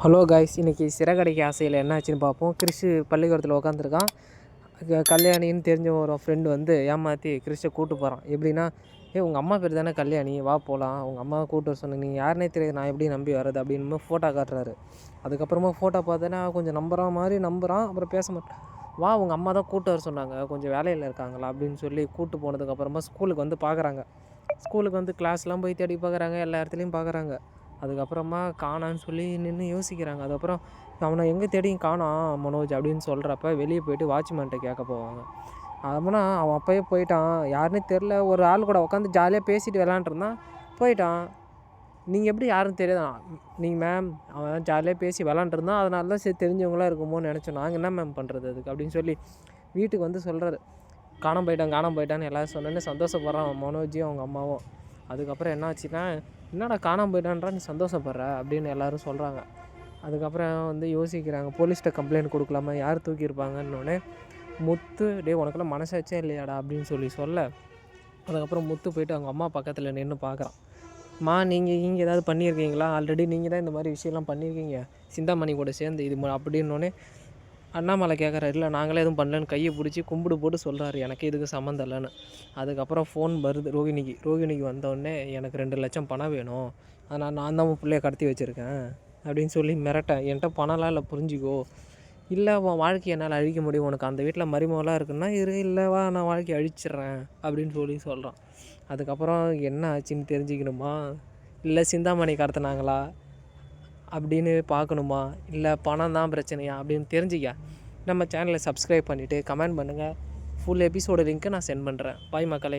Hello guys, இன்றைக்கி சிறகடிக்க ஆசையில் என்ன ஆச்சுன்னு பார்ப்போம். கிறிஷு பள்ளிக்கூடத்தில் உட்காந்துருக்கான். கல்யாணின்னு தெரிஞ்ச ஒரு ஃப்ரெண்டு வந்து ஏமாற்றி கிறிஷை கூப்பிட்டு போகிறான். எப்படின்னா, உங்கள் அம்மா பேர் தானே கல்யாணி, வா போகலாம், உங்கள் அம்மாவை கூப்பிட்டு வர சொன்னேன், நீங்கள் யாருனே தெரியாது, நான் எப்படி நம்பி வர்றது அப்படின்னு ஃபோட்டோ காட்டுறாரு. அதுக்கப்புறமா ஃபோட்டோ பார்த்தோன்னா கொஞ்சம் நம்புகிறான் மாதிரி நம்புகிறான். அப்புறம் பேச மாட்டேன். வா, உங்கள் அம்மா தான் கூப்பிட்டு வர சொன்னாங்க, கொஞ்சம் வேலையில் இருக்காங்களா அப்படின்னு சொல்லி கூப்பிட்டு போனதுக்கப்புறமா ஸ்கூலுக்கு வந்து பார்க்குறாங்க. ஸ்கூலுக்கு வந்து கிளாஸ்லாம் போய் தேடி பார்க்குறாங்க, எல்லா இடத்துலையும் பார்க்குறாங்க. அதுக்கப்புறமா காணான்னு சொல்லி நின்று யோசிக்கிறாங்க. அதுக்கப்புறம் அவனை எங்கே தேடியும் காணோம் மனோஜ் அப்படின்னு சொல்கிறப்ப வெளியே போய்ட்டு வாட்ச்மேன்கிட்ட கேட்க போவாங்க. அப்படின்னா அவன் அப்போயே போயிட்டான், யாருன்னே தெரில, ஒரு ஆள் கூட உட்காந்து ஜாலியாக பேசிட்டு விளாண்டுருந்தான், போயிட்டான். நீங்கள் எப்படி யாருன்னு தெரியாது, நீங்கள் மேம் அவன் ஜாலியாக பேசி விளாண்டுருந்தான், அதனால தான் சரி தெரிஞ்சவங்களாம் இருக்குமோன்னு நினச்சோம், நாங்கள் என்ன மேம் பண்ணுறது அதுக்கு அப்படின்னு சொல்லி வீட்டுக்கு வந்து சொல்கிறாரு. காணாம போயிட்டான்னு எல்லோரும் சொன்னோன்னே சந்தோஷப்படுறான் மனோஜும் அவங்க அம்மாவும். அதுக்கப்புறம் என்ன ஆச்சுன்னா, என்னடா காணாமல் போயிட்டான்றா நீ சந்தோஷப்படுற அப்படின்னு எல்லோரும் சொல்கிறாங்க. அதுக்கப்புறம் வந்து யோசிக்கிறாங்க, போலீஸ்கிட்ட கம்ப்ளைண்ட் கொடுக்கலாமா, யார் தூக்கியிருப்பாங்கன்னொடனே முத்து, உனக்கெல்லாம் மனசாச்சே இல்லையாடா அப்படின்னு சொல்ல. அதுக்கப்புறம் முத்து போய்ட்டு அவங்க அம்மா பக்கத்தில் நின்று பார்க்குறான். நீங்கள் ஏதாவது பண்ணியிருக்கீங்களா, ஆல்ரெடி நீங்கள் தான் இந்த மாதிரி விஷயம்லாம் பண்ணியிருக்கீங்க சிந்தாமணி கூட சேர்ந்து இது அப்படின்னோடனே அண்ணாமலை கேட்குறாரு, இல்லை நாங்களே எதுவும் பண்ணலன்னு கையை பிடிச்சி கும்பிடு போட்டு சொல்கிறாரு, எனக்கு இதுக்கு சம்மந்தம் இல்லைன்னு. அதுக்கப்புறம் ஃபோன் வருது ரோகிணிக்கு வந்தோடனே, எனக்கு 2 லட்சம் பணம் வேணும், அதனால் நான் தான் உன் பிள்ளைய கடத்தி வச்சுருக்கேன் அப்படின்னு சொல்லி மிரட்டேன். என்கிட்ட பணம்லாம் இல்லை, புரிஞ்சிக்கோ, இல்லை உன் வாழ்க்கையை என்னால் அழிக்க முடியும், உனக்கு அந்த வீட்டில் மருமகளாக இருக்குன்னா இல்லைவா நான் வாழ்க்கையை அழிச்சிட்றேன் அப்படின்னு சொல்கிறான். அதுக்கப்புறம் என்ன ஆச்சுன்னு தெரிஞ்சுக்கணுமா, இல்லை சிந்தாமணி கடத்தினாங்களா அப்படின்னு பார்க்கணுமா, இல்லை பணம் தான் பிரச்சனையா அப்படின்னு தெரிஞ்சுக்க நம்ம சேனலை சப்ஸ்கிரைப் பண்ணிவிட்டு கமெண்ட் பண்ணுங்கள். ஃபுல் எபிசோடு லிங்க்கை நான் சென்ட் பண்ணுறேன். பாய் மக்களே.